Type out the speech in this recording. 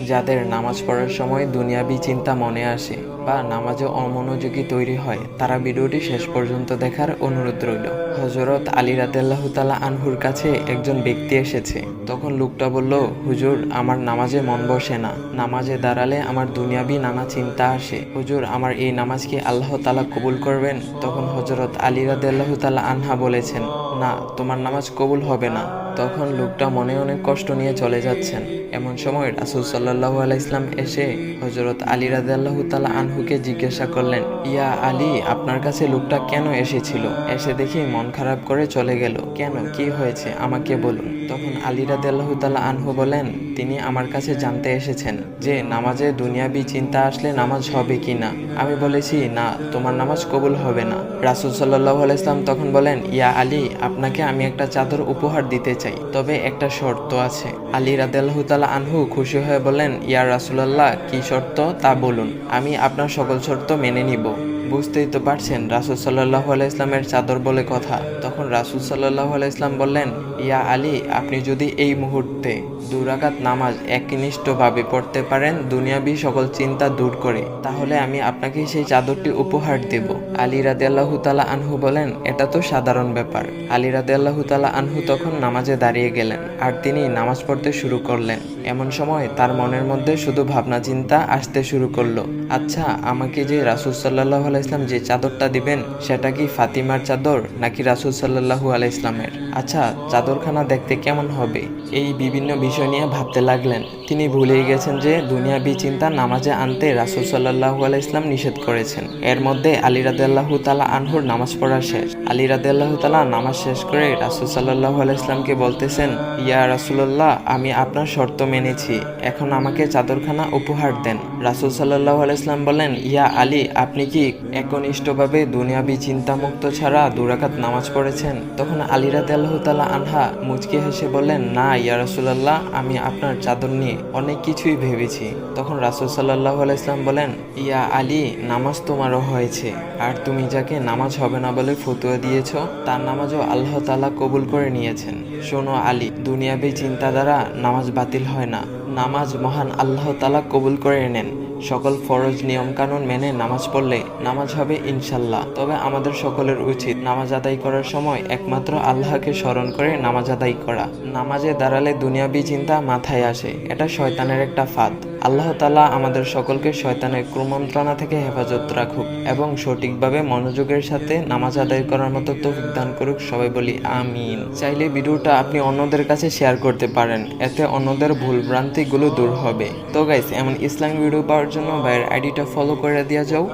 যাদের নামাজ পড়ার সময় দুনিয়াবি চিন্তা মনে আসে বা নামাজে অমনোযোগী তৈরি হয়, তারা ভিডিওটি শেষ পর্যন্ত দেখার অনুরোধ রইল। হযরত আলী রাদিয়াল্লাহু তাআলা আনহুর কাছে একজন ব্যক্তি এসেছে। তখন লোকটা বলল, হুজুর, আমার নামাজে মন বসে না। নামাজে দাঁড়ালে আমার দুনিয়াবি নানা চিন্তা আসে। হুজুর, আমার এই নামাজ কি আল্লাহ তাআলা কবুল করবেন? তখন হযরত আলী রাদিয়াল্লাহু তাআলা আনহা বলেছেন, না, তোমার নামাজ কবুল হবে না। তখন লোকটা মনে অনেক কষ্ট নিয়ে চলে যাচ্ছেন। এমন সময় রাসূল সাল্লাল্লাহু আলাইহি ওয়াসাল্লাম এসে হযরত আলী রাদিয়াল্লাহু তাআলা আনহুকে জিজ্ঞাসা করলেন, ইয়া আলী, আপনার কাছে লোকটা কেন এসেছিল? এসে দেখি মন খারাপ করে চলে গেল। কেন, কি হয়েছে, আমাকে বলুন। তখন আলী রাদিয়াল্লাহু তাআলা আনহু বলেন, তিনি আমার কাছে জানতে এসেছেন যে নামাজে দুনিয়াবি চিন্তা আসলে নামাজ হবে কি না। আমি বলেছি, না, তোমার নামাজ কবুল হবে না। রাসূল সাল্লাল্লাহু আলাইহি ওয়াসাল্লাম তখন বলেন, ইয়া আলী, আপনাকে আমি একটা চাদর উপহার দিতে চাই, তবে একটা শর্ত আছে। আলী রাদিয়াল্লাহু তাআলা আনহু খুশি হয়ে বলেন, ইয়া রাসূলুল্লাহ, কি শর্ত তা বলুন, আমি আপনার সকল শর্ত মেনে নিব। বুঝতেই তো পারছেন রাসূল সাল্লাল্লাহু আলাইহি ইসলামের চাদর বলে কথা। তখন রাসূল সাল্লাল্লাহু আলাইহি ইসলাম বললেন, ইয়া আলী, আপনি যদি এই মুহূর্তে 2 রাকাত নামাজ একনিষ্ঠভাবে পড়তে পারেন দুনিয়াবি সকল চিন্তা দূর করে, তাহলে আমি আপনাকে সেই চাদরটি উপহার দেব। আলী রাদিয়াল্লাহু তাআলা আনহু বলেন, এটা তো সাধারণ ব্যাপার। আলী রাদিয়াল্লাহু তাআলা আনহু তখন নামাজে দাঁড়িয়ে গেলেন আর তিনি নামাজ পড়তে শুরু করলেন। এমন সময় তার মনের মধ্যে শুধু ভাবনা চিন্তা আসতে শুরু করলো, আচ্ছা, আমাকে যে রাসূল সাল্লাল্লাহু আলাইহি ইসলাম যে চাদরটা দিবেন, সেটা কি ফাতিমার চাদর নাকি রাসূল সাল্লাল্লাহু আলাইহি ইসলামের? আচ্ছা, চাদরখানা দেখতে কেমন হবে? এই বিভিন্ন বিষয় নিয়ে ভাবতে লাগলেন। তিনি ভুলেই গেছেন যে দুনিয়াবি চিন্তা নামাজে আনতে রাসূল সাল্লাল্লাহু আলাইহি ইসলাম নিষেধ করেছেন। এর মধ্যে আলী রাদিয়াল্লাহু তাআলা আনহুর নামাজ পড়া শেষ। আলী রাদিয়াল্লাহু তাআলা নামাজ শেষ করে রাসূল সাল্লাল্লাহু আলাইহি ইসলামকে বলতেছেন, ইয়া রাসূলুল্লাহ, আমি আপনার শর্ত মেনেছি, এখন আমাকে চাদরখানা উপহার দেন। রাসূল সাল্লাল্লাহু আলাইহি ইসলাম বলেন, ইয়া আলী, আপনি কি একনিষ্ঠভাবে দুনিয়াবি চিন্তামুক্ত ছাড়া 2 রাকাত নামাজ পড়েছেন? তখন আলী রাদিয়াল্লাহু তাআলা আনহা মুচকি হেসে বললেন, না ইয়া রাসূলুল্লাহ, আমি আপনার চাদর নিয়ে অনেক কিছুই ভেবেছি। তখন রাসূল সাল্লাল্লাহু আলাইহি ইসলাম বলেন, ইয়া আলী, নামাজ তোমারও হয়েছে, আর তুমি যাকে নামাজ হবে না বলে ফতোয়া দিয়েছ, তার নামাজও আল্লাহ তাআলা কবুল করে নিয়েছেন। শোনো আলী, দুনিয়াবি চিন্তা দ্বারা নামাজ বাতিল হয় না, নামাজ মহান আল্লাহ তাআলা কবুল করে নেন। সকল ফরজ নিয়ম কানুন মেনে নামাজ পড়লে নামাজ হবে ইনশাল্লাহ। তবে আমাদের সকলের উচিত নামাজ আদায় করার সময় একমাত্র আল্লাহকে স্মরণ করে নামাজ আদায় করা। নামাজে দাঁড়ালে দুনিয়াবি চিন্তা মাথায় আসে, এটা শয়তানের একটা ফাঁদ। আল্লাহ তাআলা আমাদের সকলকে শয়তানের কুমন্ত্রণা থেকে হেফাজত রাখুক এবং সঠিকভাবে মনোযোগের সাথে নামাজ আদায় করার মতো তৌফিক দান করুক। সবাই বলি আমিন। চাইলে ভিডিওটা আপনি অন্যদের কাছে শেয়ার করতে পারেন, এতে অন্যদের ভুল ভ্রান্তিগুলো দূর হবে। তো গাইস, এমন ইসলামিক ভিডিও পাওয়ার জন্য ভাইয়ের আইডিটা ফলো করে দেওয়া যাও।